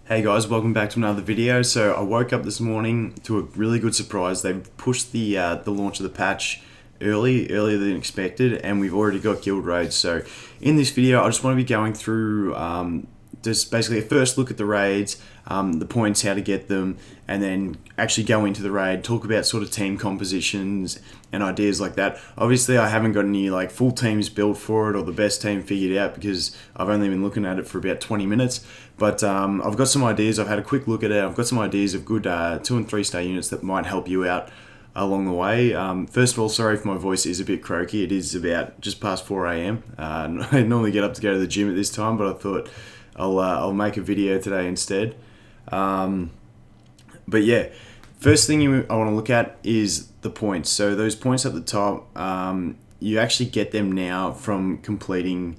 Hey guys, welcome back to another video. So I woke up this morning to a really good surprise. They've pushed the launch of the patch earlier than expected, and we've already got guild raids. So in this video, I just want to be going through just basically a first look at the raids, the points, how to get them, and then actually go into the raid, talk about sort of team compositions and ideas like that. Obviously, I haven't got any like full teams built for it or the best team figured out because I've only been looking at it for about 20 minutes. But I've got some ideas. I've had a quick look at it. I've got some ideas of good 2 and 3 star units that might help you out along the way. First of all, sorry if my voice is a bit croaky. It is about just past 4 a.m. I normally get up to go to the gym at this time, but I thought I'll make a video today instead. But yeah, first thing I want to look at is the points. So those points at the top, you actually get them now from completing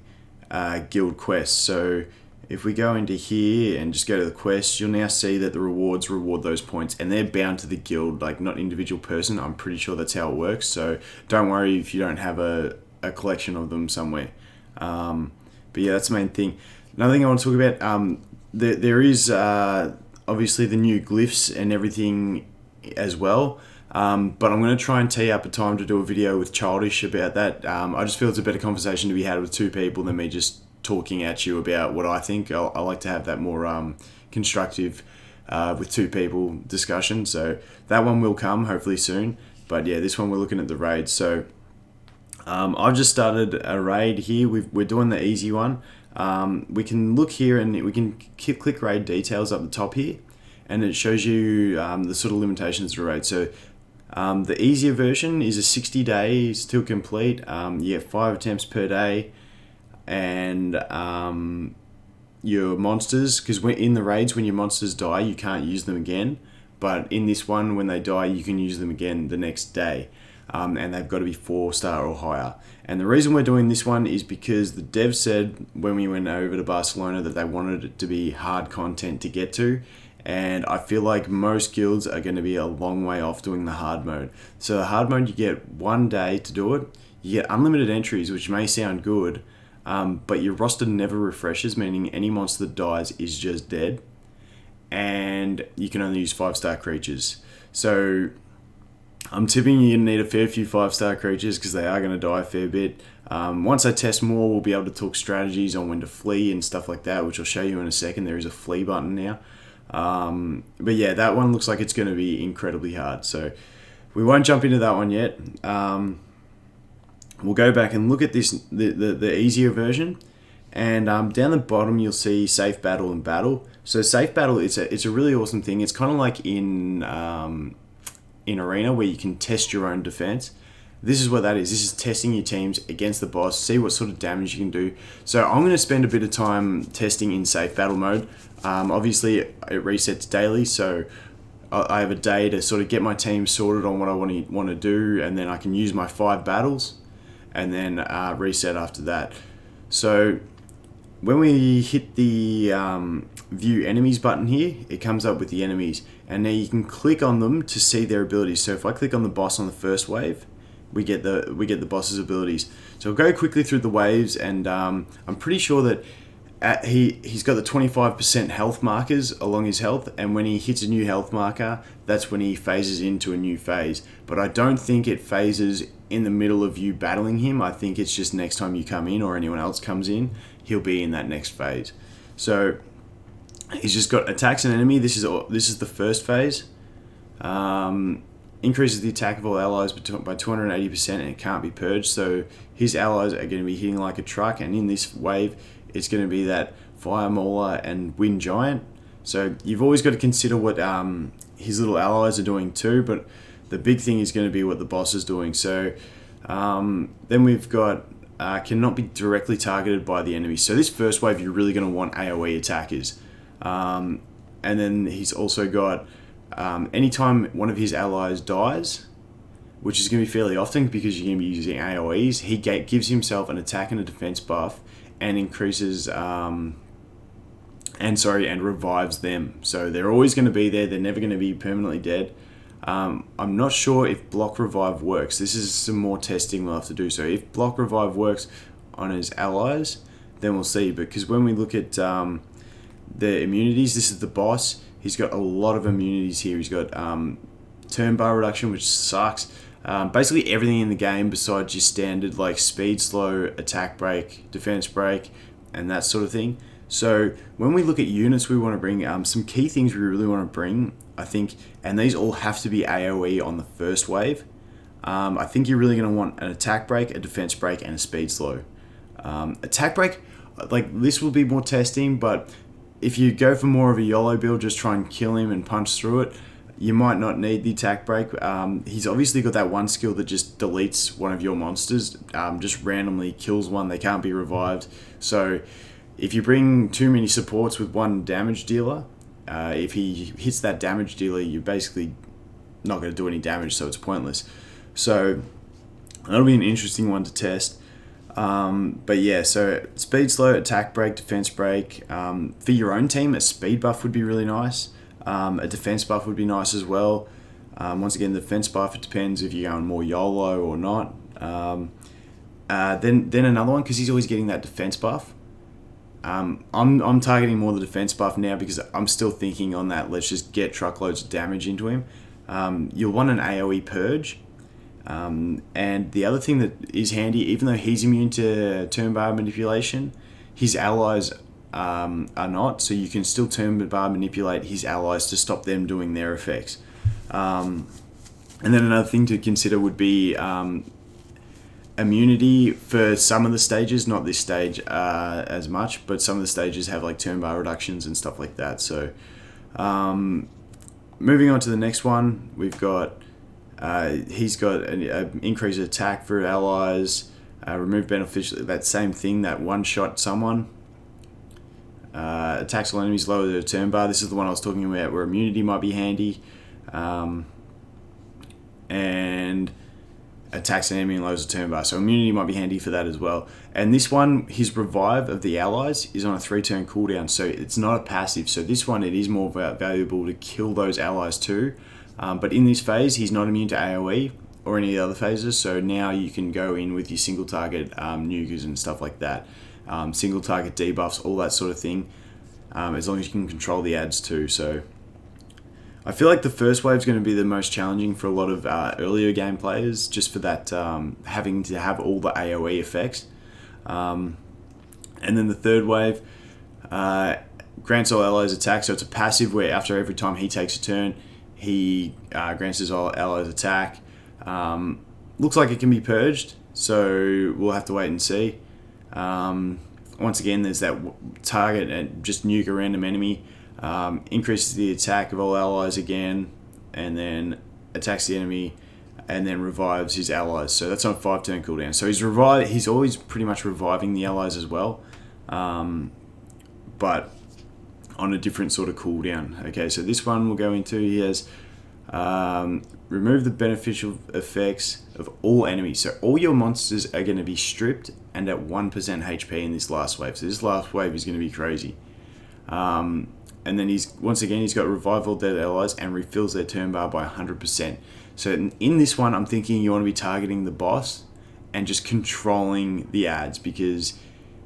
guild quests. So if we go into here and just go to the quests, you'll now see that the rewards reward those points, and they're bound to the guild, like not individual person. I'm pretty sure that's how it works. So don't worry if you don't have a collection of them somewhere. But yeah, that's the main thing. Another thing I want to talk about, there is obviously the new glyphs and everything as well. But I'm going to try and tee up a time to do a video with Childish about that. I just feel it's a better conversation to be had with two people than me just talking at you about what I think. I like to have that more constructive with two people discussion. So that one will come hopefully soon. But yeah, this one we're looking at the raid. So I've just started a raid here. We're doing the easy one. We can look here and we can click raid details up the top here, and it shows you the sort of limitations to raid. So the easier version is a 60 days to complete. You get 5 attempts per day, and your monsters, because in the raids when your monsters die you can't use them again, but in this one when they die you can use them again the next day. And they've got to be 4-star or higher. And the reason we're doing this one is because the dev said when we went over to Barcelona that they wanted it to be hard content to get to, and I feel like most guilds are going to be a long way off doing the hard mode. So the hard mode, you get 1 day to do it, you get unlimited entries, which may sound good, but your roster never refreshes, meaning any monster that dies is just dead, and you can only use 5-star creatures. So I'm tipping you're going to need a fair few 5-star creatures because they are going to die a fair bit. Once I test more, we'll be able to talk strategies on when to flee and stuff like that, which I'll show you in a second. There is a flee button now. But yeah, that one looks like it's going to be incredibly hard. So we won't jump into that one yet. We'll go back and look at this, the easier version. And down the bottom, you'll see Safe Battle and Battle. So Safe Battle, it's a really awesome thing. It's kind of like in Arena where you can test your own defense. This is what that is. This is testing your teams against the boss, see what sort of damage you can do. So I'm going to spend a bit of time testing in Safe Battle mode. Obviously it resets daily, so I have a day to sort of get my team sorted on what I want to do, and then I can use my 5 battles and then reset after that. So when we hit the view enemies button here, it comes up with the enemies, and now you can click on them to see their abilities. So if I click on the boss on the first wave, we get the boss's abilities. So I'll go quickly through the waves, and I'm pretty sure that he's got the 25% health markers along his health, and when he hits a new health marker, that's when he phases into a new phase. But I don't think it phases in the middle of you battling him. I think it's just next time you come in or anyone else comes in, he'll be in that next phase. So he's just got attacks an enemy. This is the first phase. Increases the attack of all allies by 280%, and it can't be purged. So his allies are going to be hitting like a truck, and in this wave, it's going to be that Fire Mauler and Wind Giant. So you've always got to consider what his little allies are doing too, but the big thing is going to be what the boss is doing. So then we've got cannot be directly targeted by the enemy. So this first wave, you're really going to want AoE attackers. And then he's also got anytime one of his allies dies, which is going to be fairly often because you're going to be using AoEs, he gives himself an attack and a defense buff, and increases and revives them. So they're always going to be there. They're never going to be permanently dead. I'm not sure if block revive works. This is some more testing we'll have to do. So if block revive works on his allies, then we'll see. Because when we look at the immunities. This is the boss. He's got a lot of immunities here. He's got turn bar reduction, which sucks. Basically everything in the game besides your standard like speed, slow, attack break, defense break, and that sort of thing. So when we look at units we want to bring, some key things we really want to bring, I think, and these all have to be AoE on the first wave. I think you're really going to want an attack break, a defense break, and a speed slow. Attack break, like this will be more testing, but if you go for more of a YOLO build, just try and kill him and punch through it, you might not need the attack break. He's obviously got that one skill that just deletes one of your monsters, just randomly kills one, they can't be revived. So if you bring too many supports with one damage dealer, if he hits that damage dealer, you're basically not going to do any damage, so it's pointless. So that'll be an interesting one to test. But yeah, so speed slow, attack break, defense break. For your own team, a speed buff would be really nice. A defense buff would be nice as well. Once again, the defense buff, it depends if you're going more YOLO or not. Then another one, because he's always getting that defense buff. I'm targeting more the defense buff now because I'm still thinking on that. Let's just get truckloads of damage into him. You'll want an AoE purge. And the other thing that is handy, even though he's immune to turn bar manipulation, his allies are not, so you can still turn bar manipulate his allies to stop them doing their effects. And then another thing to consider would be immunity for some of the stages, not this stage as much, but some of the stages have like turn bar reductions and stuff like that. So moving on to the next one, we've got he's got an increased attack for allies, remove beneficial, that same thing, that one shot someone, attacks all enemies, lower the turn bar. This is the one I was talking about where immunity might be handy, and attacks an enemy and lowers the turn bar. So immunity might be handy for that as well. And this one, his revive of the allies is on a 3-turn cooldown, so it's not a passive. So this one, it is more valuable to kill those allies too. But in this phase, he's not immune to AoE or any of the other phases, so now you can go in with your single target nukers and stuff like that, single target debuffs, all that sort of thing, as long as you can control the ads too. So I feel like the first wave is going to be the most challenging for a lot of earlier game players, just for that having to have all the AoE effects. And then the third wave grants all allies attack, so it's a passive where after every time he takes a turn, he grants his allies attack. Looks like it can be purged, so we'll have to wait and see. Once again, there's that target and just nuke a random enemy, increases the attack of all allies again, and then attacks the enemy, and then revives his allies. So that's on a 5-turn cooldown. So he's always pretty much reviving the allies as well, but on a different sort of cooldown. Okay, so this one we'll go into. He has remove the beneficial effects of all enemies. So all your monsters are going to be stripped and at 1% HP in this last wave. So this last wave is going to be crazy. And then he's got revival dead allies and refills their turn bar by 100%. So in this one, I'm thinking you want to be targeting the boss and just controlling the ads, because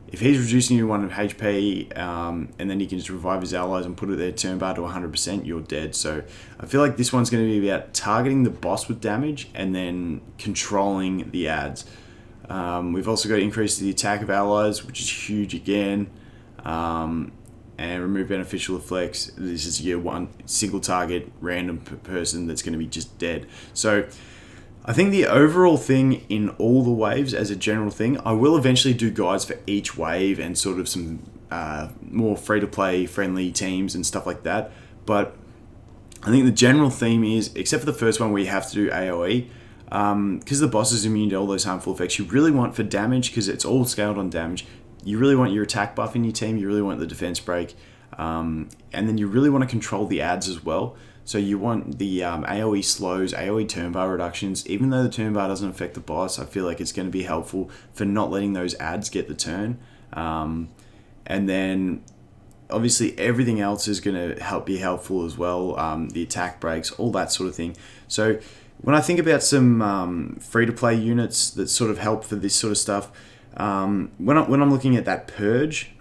if he's reducing you 1 HP, and then he can just revive his allies and put their turn bar to 100%, you're dead. So I feel like this one's going to be about targeting the boss with damage and then controlling the ads. We've also got to increase the attack of allies, which is huge again, and remove beneficial effects. This is your one single target random person that's going to be just dead. So I think the overall thing in all the waves, as a general thing, I will eventually do guides for each wave and sort of some more free-to-play friendly teams and stuff like that. But I think the general theme is, except for the first one where you have to do AoE, because the boss is immune to all those harmful effects, you really want for damage, because it's all scaled on damage, you really want your attack buff in your team, you really want the defense break, and then you really want to control the ads as well. So you want the AoE slows, AoE turn bar reductions. Even though the turn bar doesn't affect the boss, I feel like it's going to be helpful for not letting those ads get the turn. And then obviously everything else is going to be helpful as well. The attack breaks, all that sort of thing. So when I think about some free-to-play units that sort of help for this sort of stuff, when I'm looking at that purge,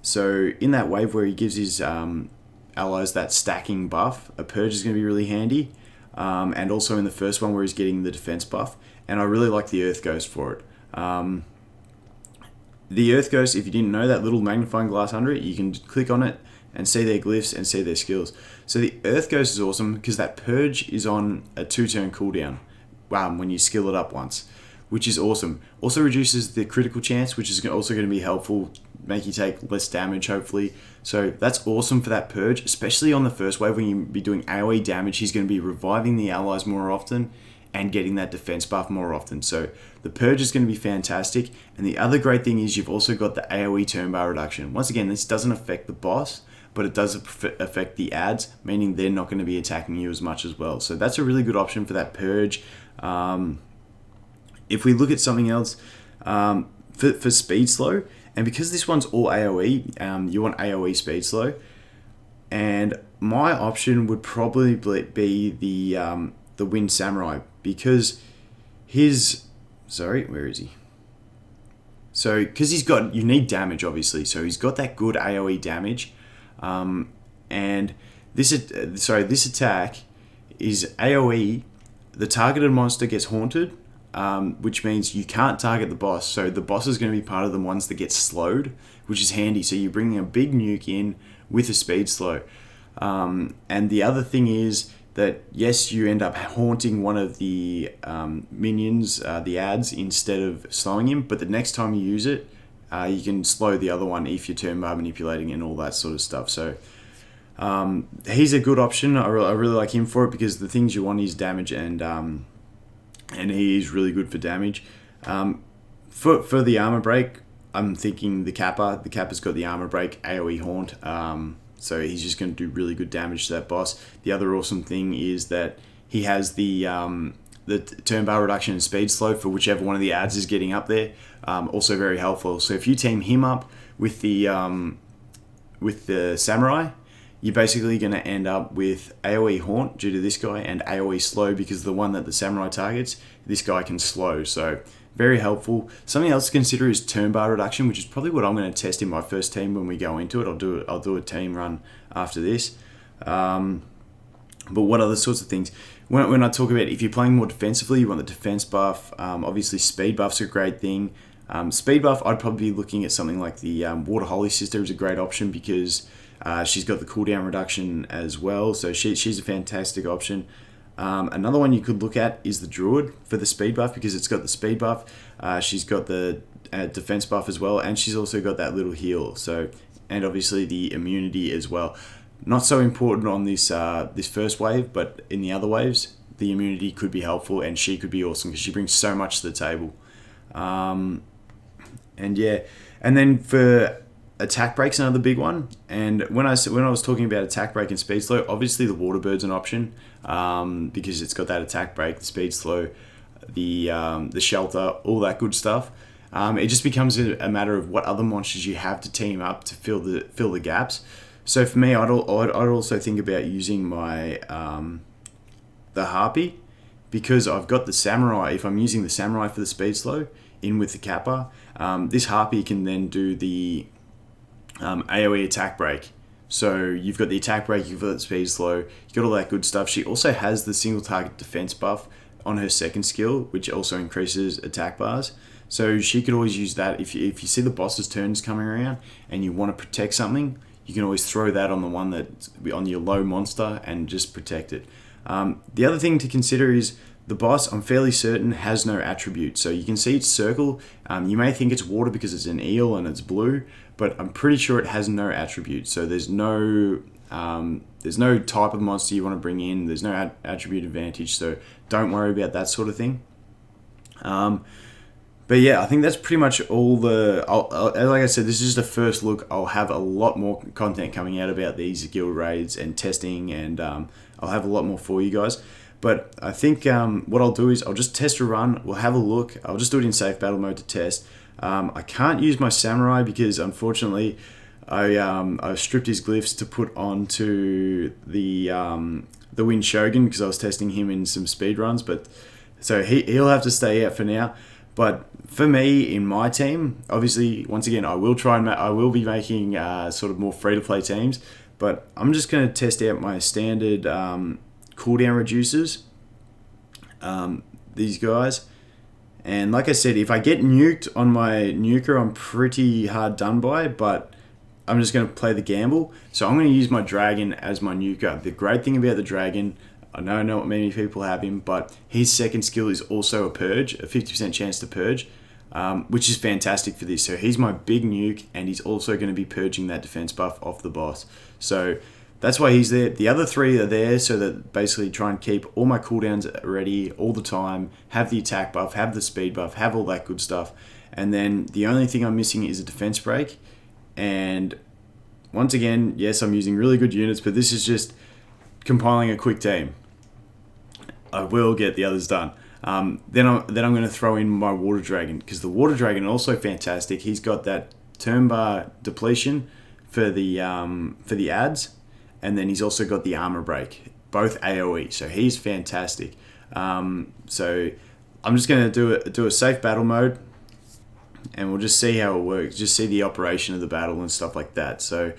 So in that wave where he gives his allies that stacking buff, a purge is going to be really handy. And also in the first one where he's getting the defense buff. And I really like the Earth Ghost for it. The Earth Ghost, if you didn't know, that little magnifying glass under it, you can click on it and see their glyphs and see their skills. So the Earth Ghost is awesome because that purge is on a 2-turn cooldown when you skill it up once, which is awesome. Also reduces the critical chance, which is also going to be helpful, make you take less damage hopefully. So that's awesome for that purge, especially on the first wave when you be doing AoE damage. He's going to be reviving the allies more often and getting that defense buff more often. So the purge is going to be fantastic. And the other great thing is you've also got the AoE turn bar reduction. Once again, this doesn't affect the boss, but it does affect the ads, meaning they're not going to be attacking you as much as well. So that's a really good option for that purge. If we look at something else, for speed slow, and because this one's all AoE, you want AoE speed slow. And my option would probably be the Wind Samurai, because where is he? So, because you need damage, obviously. So he's got that good AoE damage. And this attack is AoE. The targeted monster gets haunted, which means you can't target the boss. So the boss is going to be part of the ones that get slowed, which is handy. So you're bringing a big nuke in with a speed slow. And the other thing is that, yes, you end up haunting one of the minions, the ads, instead of slowing him. But the next time you use it, you can slow the other one if you're turn bar manipulating and all that sort of stuff. So he's a good option. I really like him for it because the things you want is damage, and he is really good for damage. For the armor break, I'm thinking the Kappa. The Kappa's got the armor break, AoE haunt. So he's just going to do really good damage to that boss. The other awesome thing is that he has the turn bar reduction and speed slow for whichever one of the ads is getting up there. Also very helpful. So if you team him up with the Samurai, you're basically going to end up with AoE haunt due to this guy and AoE slow because the one that the Samurai targets, this guy can slow. So very helpful. Something else to consider is turn bar reduction, which is probably what I'm going to test in my first team when we go into it. I'll do a team run after this. But what other sorts of things? When I talk about if you're playing more defensively, you want the defense buff. Obviously, speed buff's a great thing. Speed buff, I'd probably be looking at something like the Water Holy Sister is a great option because she's got the cooldown reduction as well. So she's a fantastic option. Another one you could look at is the Druid for the speed buff because it's got the speed buff. She's got the defense buff as well, and she's also got that little heal. So, and obviously the immunity as well. Not so important on this first wave, but in the other waves, the immunity could be helpful, and she could be awesome because she brings so much to the table. And then for attack break's another big one. And when I was talking about attack break and speed slow, obviously the water bird's an option because it's got that attack break, the speed slow, the shelter, all that good stuff. It just becomes a matter of what other monsters you have to team up to fill the gaps. So for me, I'd also think about using my the Harpy because I've got the Samurai. If I'm using the Samurai for the speed slow in with the Kappa, this Harpy can then do the AoE attack break. So you've got the attack break, you've got the speed slow, you've got all that good stuff. She also has the single target defense buff on her second skill, which also increases attack bars. So she could always use that if you see the boss's turns coming around and you want to protect something, you can always throw that on the one that's on your low monster and just protect it. The other thing to consider is the boss, I'm fairly certain, has no attribute. So you can see its circle. You may think it's water because it's an eel and it's blue, but I'm pretty sure it has no attribute. So there's no type of monster you want to bring in. There's no attribute advantage. So don't worry about that sort of thing. But yeah, I think that's pretty much all like I said, this is just a first look. I'll have a lot more content coming out about these guild raids and testing, and I'll have a lot more for you guys. But I think what I'll do is I'll just test a run. We'll have a look. I'll just do it in safe battle mode to test. I can't use my Samurai because unfortunately I stripped his glyphs to put onto the Wind Shogun because I was testing him in some speed runs. But so he'll have to stay out for now. But for me, in my team, obviously, once again, I will be making sort of more free to play teams. But I'm just going to test out my standard cooldown reducers. These guys. And like I said, if I get nuked on my nuker, I'm pretty hard done by, but I'm just going to play the gamble. So I'm going to use my dragon as my nuker. The great thing about the dragon, I know not many people have him, but his second skill is also a purge, a 50% chance to purge, which is fantastic for this. So he's my big nuke, and he's also going to be purging that defense buff off the boss. So that's why he's there. The other three are there so that basically try and keep all my cooldowns ready all the time, have the attack buff, have the speed buff, have all that good stuff. And then the only thing I'm missing is a defense break. And once again, yes, I'm using really good units, but this is just compiling a quick team. I will get the others done. Then I'm going to throw in my water dragon, because the water dragon is also fantastic. He's got that turn bar depletion for the ads. And then he's also got the armor break, both AoE. So he's fantastic. So I'm just going to do a safe battle mode, and we'll just see how it works. Just see the operation of the battle and stuff like that. So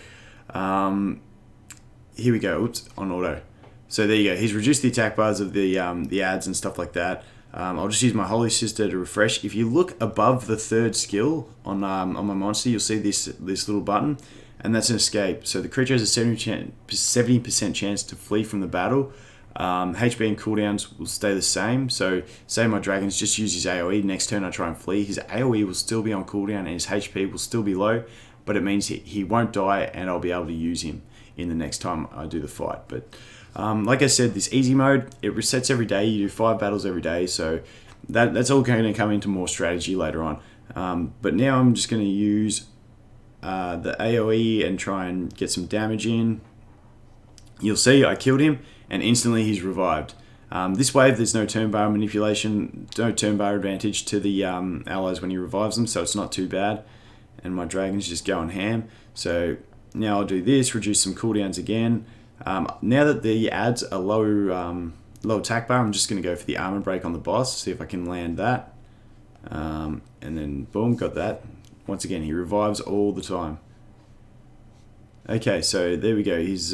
here we go. Oops, on auto. So there you go. He's reduced the attack bars of the ads and stuff like that. I'll just use my Holy Sister to refresh. If you look above the third skill on my monster, you'll see this little button. And that's an escape. So the creature has a 70% chance to flee from the battle. HP and cooldowns will stay the same. So say my dragons just use his AoE. Next turn I try and flee. His AoE will still be on cooldown and his HP will still be low. But it means he won't die, and I'll be able to use him in the next time I do the fight. But like I said, this easy mode, it resets every day. You do 5 battles every day. So that's all going to come into more strategy later on. But now I'm just going to use the AoE and try and get some damage in. You'll see I killed him and instantly he's revived. This wave there's no turn bar manipulation, no turn bar advantage to the allies when he revives them, so it's not too bad. And my dragon's just going ham. So now I'll do this, reduce some cooldowns again. Now that the ads are low attack bar, I'm just going to go for the armor break on the boss, see if I can land that. And then boom, got that. Once again, he revives all the time. Okay, so there we go. He's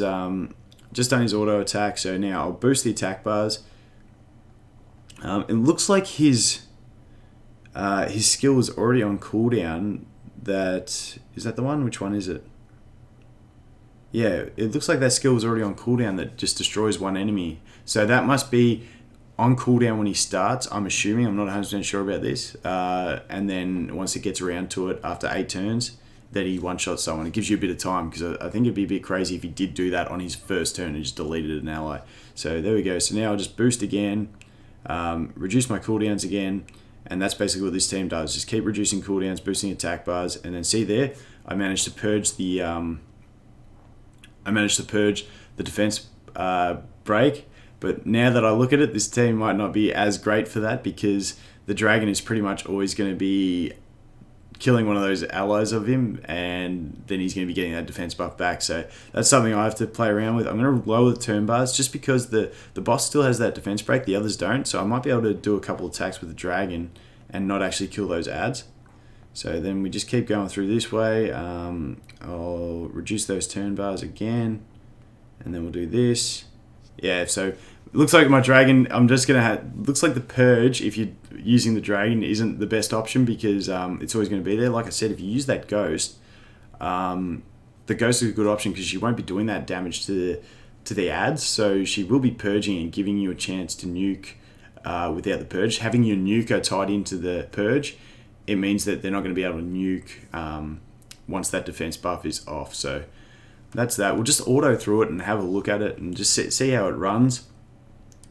just done his auto attack. So now I'll boost the attack bars. It looks like his skill is already on cooldown. Is that the one? Which one is it? Yeah, it looks like that skill is already on cooldown that just destroys one enemy. So that must be on cooldown when he starts, I'm assuming. I'm not 100% sure about this. And then once it gets around to it after 8 turns, that he one-shots someone. It gives you a bit of time, because I think it'd be a bit crazy if he did do that on his first turn and just deleted an ally. So there we go. So now I'll just boost again, reduce my cooldowns again, and that's basically what this team does. Just keep reducing cooldowns, boosting attack bars, and then see there, I managed to purge the defense break. But now that I look at it, this team might not be as great for that, because the dragon is pretty much always going to be killing one of those allies of him, and then he's going to be getting that defense buff back. So that's something I have to play around with. I'm going to lower the turn bars just because the boss still has that defense break, the others don't. So I might be able to do a couple attacks with the dragon and not actually kill those ads. So then we just keep going through this way. I'll reduce those turn bars again, and then we'll do this. Yeah, so it looks like my dragon, I'm just going to have, looks like the purge, if you're using the dragon, isn't the best option, because it's always going to be there. Like I said, if you use that ghost, the ghost is a good option, because she won't be doing that damage to the ads, so she will be purging and giving you a chance to nuke without the purge. Having your nuker tied into the purge, it means that they're not going to be able to nuke once that defense buff is off. So that's that. We'll just auto through it and have a look at it and just see how it runs.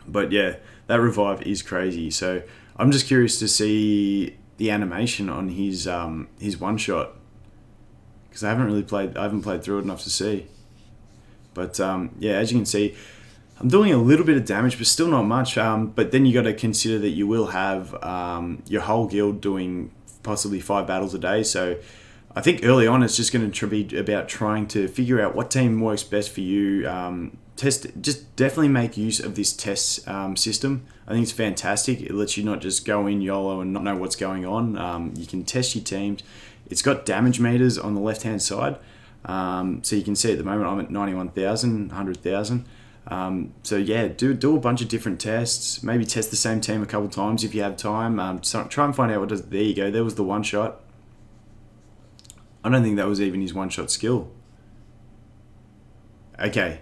But yeah, that revive is crazy. So I'm just curious to see the animation on his one shot, because I haven't played through it enough to see. But yeah, as you can see, I'm doing a little bit of damage, but still not much. But then you got to consider that you will have your whole guild doing possibly 5 battles a day. So I think early on it's just going to be about trying to figure out what team works best for you. just definitely make use of this test system. I think it's fantastic. It lets you not just go in YOLO and not know what's going on. You can test your teams. It's got damage meters on the left hand side. So you can see at the moment I'm at 91,000, 100,000. So yeah, do a bunch of different tests. Maybe test the same team a couple times if you have time. Try and find out what does. There you go. There was the one shot. I don't think that was even his one shot skill. Okay,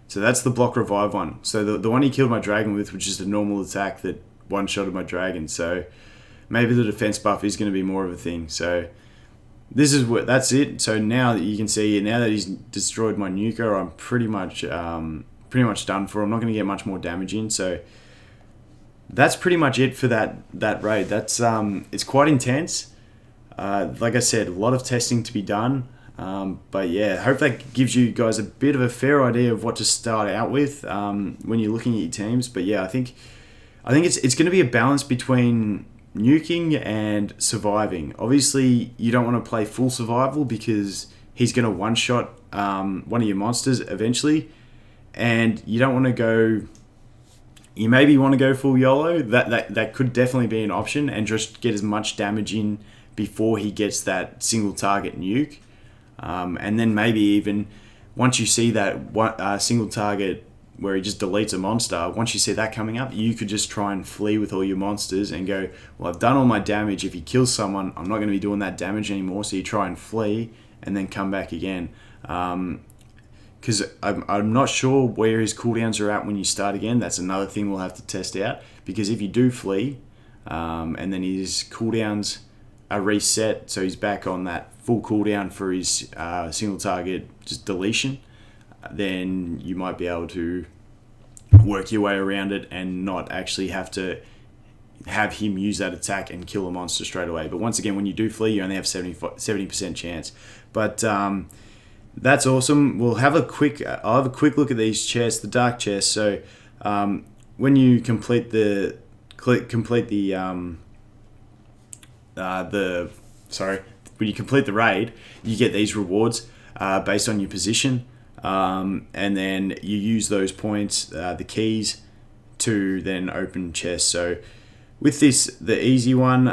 so that's the block revive one. So the one he killed my dragon with, which is a normal attack that one shotted my dragon. So maybe the defense buff is going to be more of a thing. So that's it. So now that you can see, now that he's destroyed my nuker, I'm pretty much done for. I'm not going to get much more damage in. So that's pretty much it for that raid. That's it's quite intense. Like I said, a lot of testing to be done. But yeah, hope that gives you guys a bit of a fair idea of what to start out with when you're looking at your teams. But yeah, I think it's going to be a balance between nuking and surviving. Obviously, you don't want to play full survival because he's going to one-shot one of your monsters eventually, and you don't want to go. You maybe want to go full YOLO. That could definitely be an option, and just get as much damage in before he gets that single target nuke. And then maybe even once you see that one, single target where he just deletes a monster, once you see that coming up, you could just try and flee with all your monsters and go, well, I've done all my damage. If he kills someone, I'm not going to be doing that damage anymore. So you try and flee and then come back again. Because I'm not sure where his cooldowns are at when you start again. That's another thing we'll have to test out. Because if you do flee, and then his cooldowns are reset, so he's back on that full cooldown for his single target just deletion, then you might be able to work your way around it and not actually have to have him use that attack and kill a monster straight away. But once again, when you do flee, you only have 70% chance. But that's awesome. I'll have a quick look at these chests, the dark chests. So when you complete the when you complete the raid, you get these rewards based on your position, and then you use those points, the keys, to then open chests. So with this, the easy one,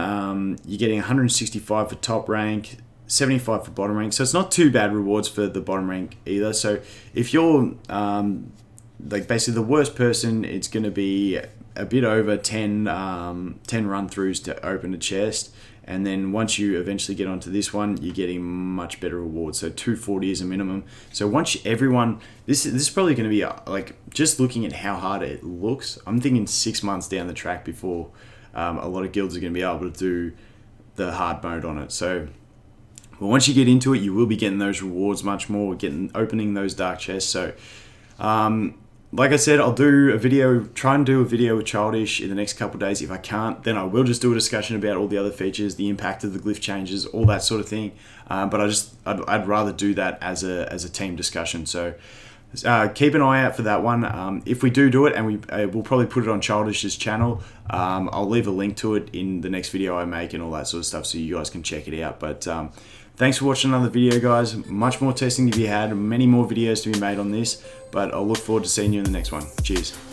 you're getting 165 for top rank, 75 for bottom rank. So it's not too bad rewards for the bottom rank either. So if you're like basically the worst person, it's going to be a bit over 10 run-throughs to open a chest. And then once you eventually get onto this one, you're getting much better rewards. So 240 is a minimum. So once everyone, this is probably going to be like, just looking at how hard it looks, I'm thinking 6 months down the track before a lot of guilds are going to be able to do the hard mode on it. So but once you get into it, you will be getting those rewards much more, opening those dark chests. So like I said, I'll try and do a video with Childish in the next couple of days. If I can't, then I will just do a discussion about all the other features, the impact of the glyph changes, all that sort of thing. But I'd rather do that as a team discussion. So keep an eye out for that one. If we do it, and we'll probably put it on Childish's channel, I'll leave a link to it in the next video I make and all that sort of stuff, so you guys can check it out. But thanks for watching another video, guys. Much more testing to be had, many more videos to be made on this, but I'll look forward to seeing you in the next one. Cheers.